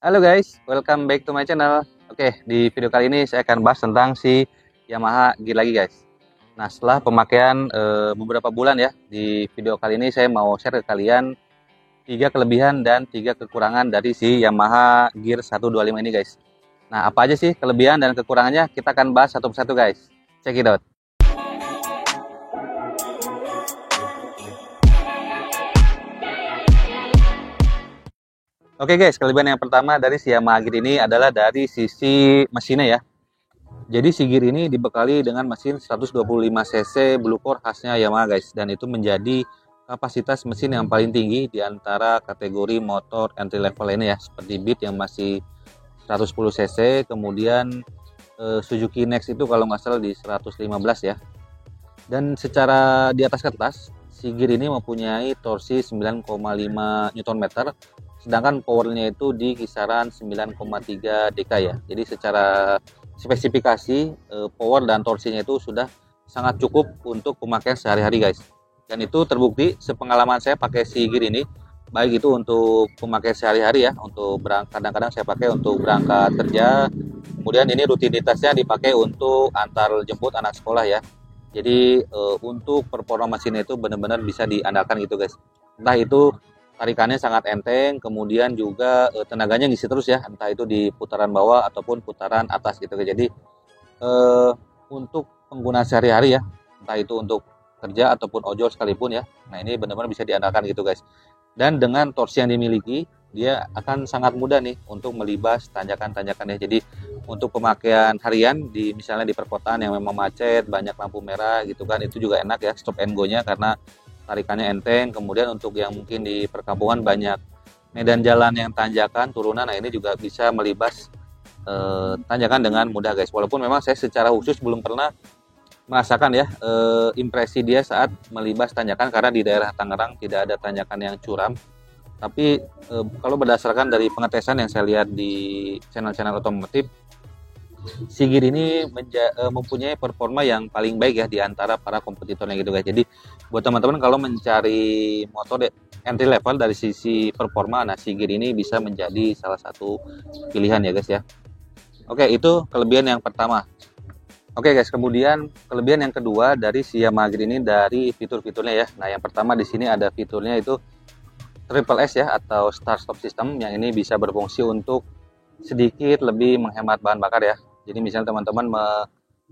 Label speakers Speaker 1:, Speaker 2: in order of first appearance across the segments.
Speaker 1: Halo guys, welcome back to my channel. Oke, di video kali ini saya akan bahas tentang si Yamaha Gear lagi guys. Nah, setelah pemakaian beberapa bulan ya, di video kali ini saya mau share ke kalian 3 kelebihan dan 3 kekurangan dari si Yamaha Gear 125 ini guys. Nah, apa aja sih kelebihan dan kekurangannya? Kita akan bahas satu persatu guys. Check it out. Oke guys, kelebihan yang pertama dari si Yamaha Gear ini adalah dari sisi mesinnya ya. Jadi si Gear ini dibekali dengan mesin 125 cc Blue Core khasnya Yamaha guys, dan itu menjadi kapasitas mesin yang paling tinggi di antara kategori motor entry level ini ya, seperti Beat yang masih 110 cc, kemudian Suzuki Next itu kalau nggak salah di 115 ya. Dan secara di atas kertas, si Gear ini mempunyai torsi 9,5 Nm, sedangkan powernya itu di kisaran 9,3 dk ya. Jadi secara spesifikasi power dan torsinya itu sudah sangat cukup untuk pemakaian sehari-hari guys. Dan itu terbukti sepengalaman saya pakai si Gear ini, baik itu untuk pemakaian sehari-hari ya, untuk kadang-kadang saya pakai untuk berangkat kerja, kemudian ini rutinitasnya dipakai untuk antar jemput anak sekolah ya. Jadi untuk performa mesinnya itu benar-benar bisa diandalkan gitu guys. Entah itu tarikannya sangat enteng, kemudian juga tenaganya ngisi terus ya, entah itu di putaran bawah ataupun putaran atas gitu guys. Jadi untuk pengguna sehari-hari ya, entah itu untuk kerja ataupun ojol sekalipun ya. Nah, ini benar-benar bisa diandalkan gitu guys. Dan dengan torsi yang dimiliki, dia akan sangat mudah nih untuk melibas tanjakan-tanjakan ya. Jadi untuk pemakaian harian di misalnya di perkotaan yang memang macet, banyak lampu merah gitu kan, itu juga enak ya stop and go-nya karena tarikannya enteng. Kemudian untuk yang mungkin di perkampungan banyak medan jalan yang tanjakan, turunan, nah ini juga bisa melibas tanjakan dengan mudah guys. Walaupun memang saya secara khusus belum pernah merasakan ya impresi dia saat melibas tanjakan karena di daerah Tangerang tidak ada tanjakan yang curam. Tapi kalau berdasarkan dari pengetesan yang saya lihat di channel-channel otomotif, si Gear ini mempunyai performa yang paling baik ya di antara para kompetitornya gitu guys. Jadi buat teman-teman kalau mencari motor entry level dari sisi performa, nah si Gear ini bisa menjadi salah satu pilihan ya guys ya. Oke, itu kelebihan yang pertama. Oke guys, kemudian kelebihan yang kedua dari si Yamaha Gear ini dari fitur-fiturnya ya. Nah, yang pertama di sini ada fiturnya itu Triple S ya, atau Start Stop System, yang ini bisa berfungsi untuk sedikit lebih menghemat bahan bakar ya. Jadi misalnya teman-teman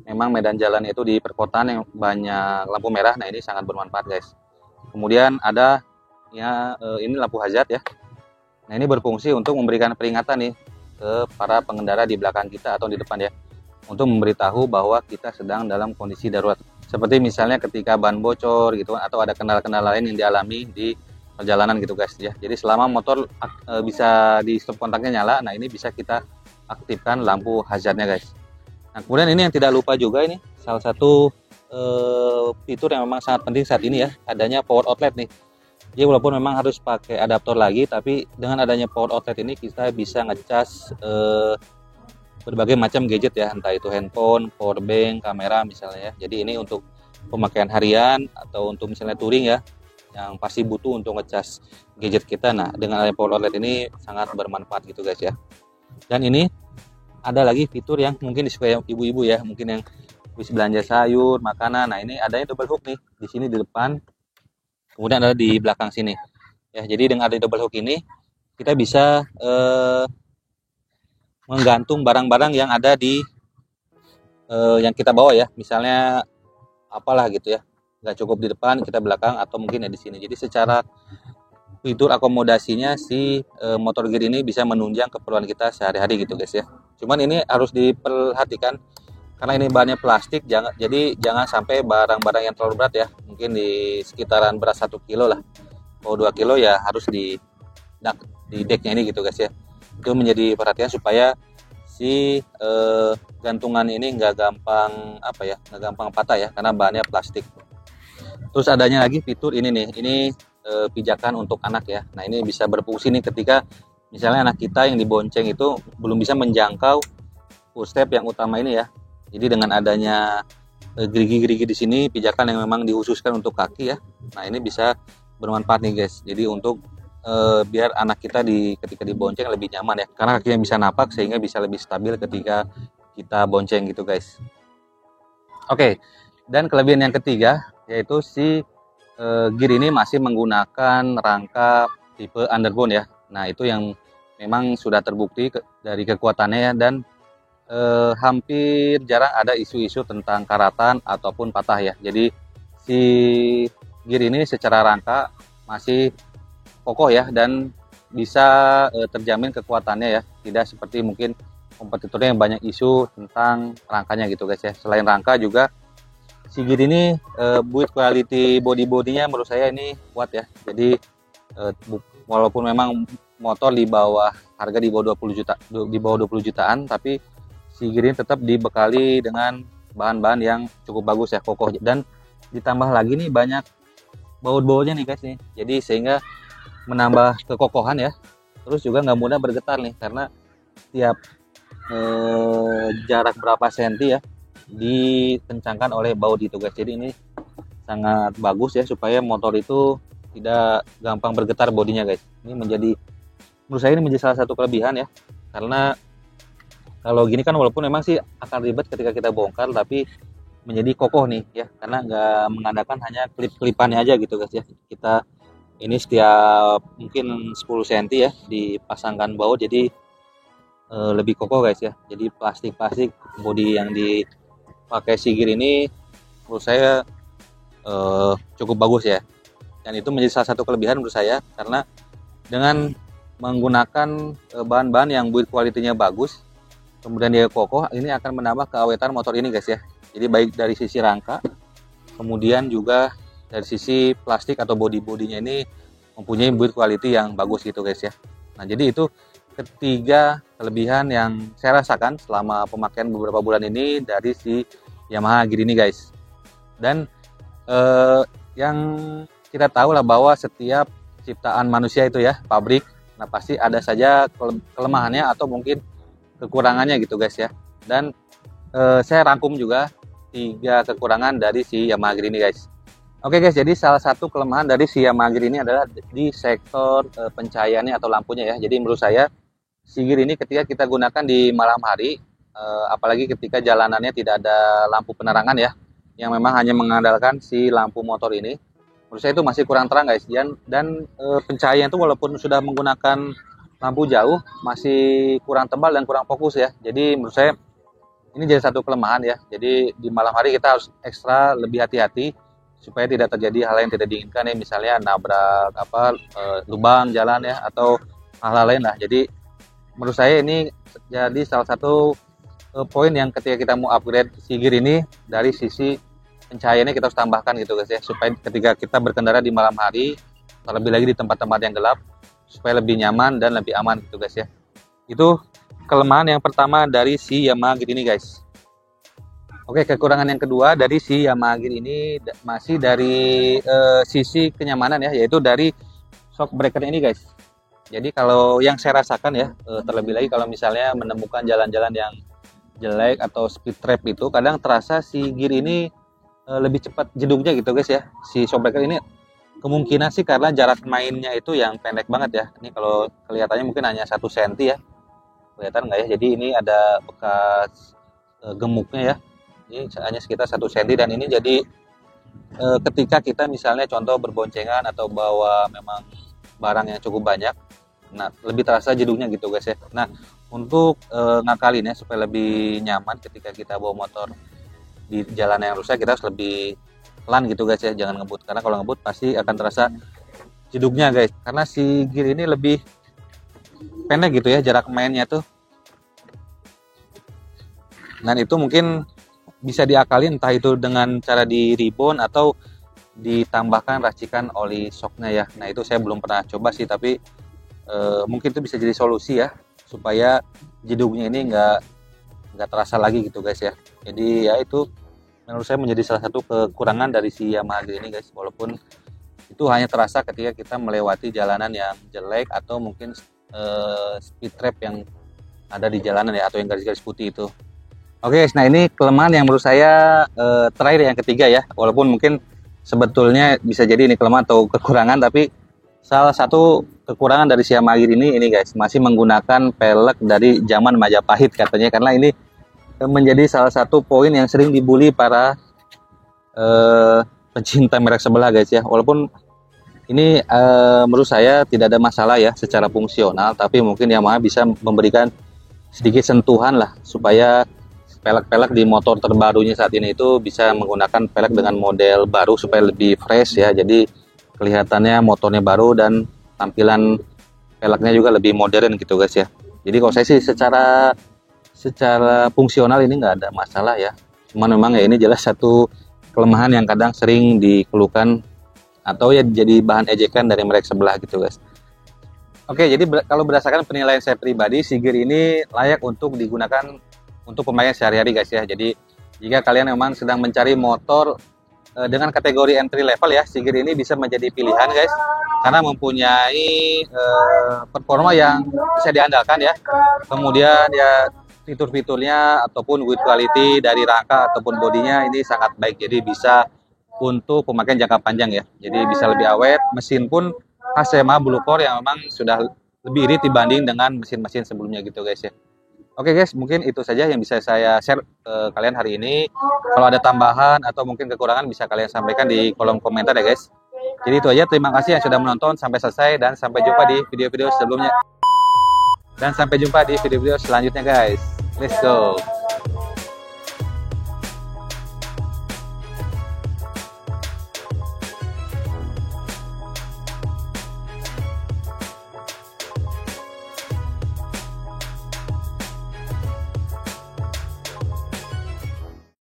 Speaker 1: memang medan jalan itu di perkotaan yang banyak lampu merah, nah ini sangat bermanfaat guys. Kemudian ada ya ini lampu hazard ya. Nah, ini berfungsi untuk memberikan peringatan nih ke para pengendara di belakang kita atau di depan ya, untuk memberitahu bahwa kita sedang dalam kondisi darurat. Seperti misalnya ketika ban bocor gitu kan, atau ada kendala-kendala lain yang dialami di perjalanan gitu guys ya. Jadi selama motor bisa di stop kontaknya nyala, nah ini bisa kita aktifkan lampu hazardnya guys. Nah, kemudian ini yang tidak lupa juga, ini salah satu fitur yang memang sangat penting saat ini ya, adanya power outlet nih. Jadi walaupun memang harus pakai adaptor lagi, tapi dengan adanya power outlet ini kita bisa ngecas berbagai macam gadget ya, entah itu handphone, power bank, kamera misalnya ya. Jadi ini untuk pemakaian harian atau untuk misalnya touring ya, yang pasti butuh untuk ngecas gadget kita. Nah, dengan adanya power outlet ini sangat bermanfaat gitu guys ya. Dan ini ada lagi fitur yang mungkin disukai ibu-ibu ya, mungkin yang habis belanja sayur, makanan. Nah, ini adanya double hook nih di sini di depan, kemudian ada di belakang sini ya. Jadi dengan adanya double hook ini kita bisa menggantung barang-barang yang ada di yang kita bawa ya, misalnya apalah gitu ya, nggak cukup di depan, kita belakang atau mungkin ya di sini. Jadi secara fitur akomodasinya si motor Gear ini bisa menunjang keperluan kita sehari-hari gitu guys ya. Cuman ini harus diperhatikan karena ini bahannya plastik, jadi jangan sampai barang-barang yang terlalu berat ya, mungkin di sekitaran berat 1 kilo lah, kalau 2 kilo ya harus di decknya ini gitu guys ya. Itu menjadi perhatian supaya si gantungan ini nggak gampang nggak gampang patah ya, karena bahannya plastik. Terus adanya lagi fitur ini nih, ini pijakan untuk anak ya. Nah, ini bisa berfungsi nih ketika misalnya anak kita yang dibonceng itu belum bisa menjangkau footstep yang utama ini ya. Jadi dengan adanya gerigi-gerigi di sini, pijakan yang memang dihususkan untuk kaki ya. Nah, ini bisa bermanfaat nih guys. Jadi untuk biar anak kita ketika dibonceng lebih nyaman ya, karena kakinya bisa napak sehingga bisa lebih stabil ketika kita bonceng gitu guys. Oke, dan kelebihan yang ketiga yaitu si gear ini masih menggunakan rangka tipe underbone ya. Nah itu yang memang sudah terbukti dari kekuatannya ya, dan hampir jarang ada isu-isu tentang karatan ataupun patah ya. Jadi si gear ini secara rangka masih kokoh ya, dan bisa terjamin kekuatannya ya, tidak seperti mungkin kompetitornya yang banyak isu tentang rangkanya gitu guys ya. Selain rangka juga si gear ini build quality body-bodinya menurut saya ini kuat ya. Jadi walaupun memang motor di bawah harga di bawah 20 juta, di bawah 20 jutaan, tapi si gear ini tetap dibekali dengan bahan-bahan yang cukup bagus ya, kokoh, dan ditambah lagi nih banyak baut-bautnya nih guys nih. Jadi sehingga menambah kekokohan ya. Terus juga nggak mudah bergetar nih, karena tiap jarak berapa senti ya dikencangkan oleh baut itu guys. Jadi ini sangat bagus ya, supaya motor itu tidak gampang bergetar bodinya guys. Ini menurut saya ini menjadi salah satu kelebihan ya, karena kalau gini kan walaupun memang sih akan ribet ketika kita bongkar, tapi menjadi kokoh nih ya, karena nggak mengandalkan hanya klip-klipannya aja gitu guys ya. Kita ini setiap mungkin 10 cm ya dipasangkan baut, jadi lebih kokoh guys ya. Jadi plastik bodi yang dipakai si gear ini menurut saya cukup bagus ya, dan itu menjadi salah satu kelebihan menurut saya, karena dengan menggunakan bahan-bahan yang build quality-nya bagus, kemudian dia kokoh, ini akan menambah keawetan motor ini guys ya. Jadi baik dari sisi rangka, kemudian juga dari sisi plastik atau body-bodinya ini mempunyai build quality yang bagus gitu guys ya. Nah jadi itu ketiga kelebihan yang saya rasakan selama pemakaian beberapa bulan ini dari si Yamaha gear ini guys. Dan yang kita tahu lah bahwa setiap ciptaan manusia itu ya pabrik, nah pasti ada saja kelemahannya atau mungkin kekurangannya gitu guys ya. Dan saya rangkum juga 3 kekurangan dari si Yamaha gear ini guys. Oke guys, jadi salah satu kelemahan dari si Yamaha gear ini adalah di sektor pencahayaannya atau lampunya ya. Jadi menurut saya si gear ini ketika kita gunakan di malam hari, apalagi ketika jalanannya tidak ada lampu penerangan ya, yang memang hanya mengandalkan si lampu motor ini, menurut saya itu masih kurang terang guys. Dan pencahayaan itu walaupun sudah menggunakan lampu jauh masih kurang tebal dan kurang fokus ya. Jadi menurut saya ini jadi satu kelemahan ya. Jadi di malam hari kita harus ekstra lebih hati-hati supaya tidak terjadi hal yang tidak diinginkan ya, misalnya nabrak lubang jalan ya, atau hal-hal lain lah. Jadi menurut saya ini jadi salah satu poin yang ketika kita mau upgrade si gear ini, dari sisi pencahayaannya kita harus tambahkan gitu guys ya, supaya ketika kita berkendara di malam hari, terlebih lagi di tempat-tempat yang gelap, supaya lebih nyaman dan lebih aman gitu guys ya. Itu kelemahan yang pertama dari si Yamaha gear ini guys. Oke, kekurangan yang kedua dari si Yamaha gear ini masih dari sisi kenyamanan ya, yaitu dari shock breaker ini guys. Jadi kalau yang saya rasakan ya, terlebih lagi kalau misalnya menemukan jalan-jalan yang jelek atau speed trap itu, kadang terasa si gear ini lebih cepat jeduknya gitu guys ya. Si shock breaker ini kemungkinan sih karena jarak mainnya itu yang pendek banget ya. Ini kalau kelihatannya mungkin hanya 1 cm ya, kelihatan nggak ya? Jadi ini ada bekas gemuknya ya. Ini hanya sekitar 1 cm, dan ini jadi ketika kita misalnya contoh berboncengan atau bawa memang barang yang cukup banyak, nah lebih terasa jeduknya gitu guys ya. Nah untuk ngakalin ya supaya lebih nyaman ketika kita bawa motor di jalan yang rusak, kita harus lebih pelan gitu guys ya, jangan ngebut, karena kalau ngebut pasti akan terasa jeduknya guys, karena si gear ini lebih pendek gitu ya jarak mainnya tuh. Dan itu mungkin bisa diakalin, entah itu dengan cara di ribon atau ditambahkan racikan oli shocknya ya. Nah itu saya belum pernah coba sih, tapi mungkin itu bisa jadi solusi ya, supaya jeduknya ini nggak terasa lagi gitu guys ya. Jadi ya itu menurut saya menjadi salah satu kekurangan dari si Yamaha gear ini guys, walaupun itu hanya terasa ketika kita melewati jalanan yang jelek atau mungkin speed trap yang ada di jalanan ya, atau yang garis-garis putih itu. Oke guys, nah ini kelemahan yang menurut saya terakhir yang ketiga ya, walaupun mungkin sebetulnya bisa jadi ini kelemahan atau kekurangan, tapi salah satu kekurangan dari si Yamaha ini guys, masih menggunakan pelek dari zaman Majapahit katanya, karena ini menjadi salah satu poin yang sering dibully para pencinta merek sebelah guys ya. Walaupun ini menurut saya tidak ada masalah ya secara fungsional, tapi mungkin Yamaha bisa memberikan sedikit sentuhan lah supaya pelek-pelek di motor terbarunya saat ini itu bisa menggunakan pelek dengan model baru supaya lebih fresh ya. Jadi kelihatannya motornya baru dan tampilan peleknya juga lebih modern gitu guys ya. Jadi kalau saya sih secara fungsional ini nggak ada masalah ya. Cuman memang ya ini jelas satu kelemahan yang kadang sering dikeluhkan atau ya jadi bahan ejekan dari merek sebelah gitu guys. Oke, jadi kalau berdasarkan penilaian saya pribadi, Sigir ini layak untuk digunakan untuk pemakaian sehari-hari guys ya. Jadi jika kalian memang sedang mencari motor dengan kategori entry level ya, Sigir ini bisa menjadi pilihan guys, karena mempunyai performa yang bisa diandalkan ya. Kemudian ya fitur-fiturnya ataupun build quality dari rangka ataupun bodinya ini sangat baik, jadi bisa untuk pemakaian jangka panjang ya. Jadi bisa lebih awet, mesin pun khas Yamaha Blue Core yang memang sudah lebih irit dibanding dengan mesin-mesin sebelumnya gitu guys ya. Oke guys, mungkin itu saja yang bisa saya share ke kalian hari ini. Kalau ada tambahan atau mungkin kekurangan bisa kalian sampaikan di kolom komentar ya guys. Jadi itu aja, terima kasih yang sudah menonton sampai selesai dan sampai jumpa di video-video sebelumnya. Dan sampai jumpa di video-video selanjutnya guys. Let's go.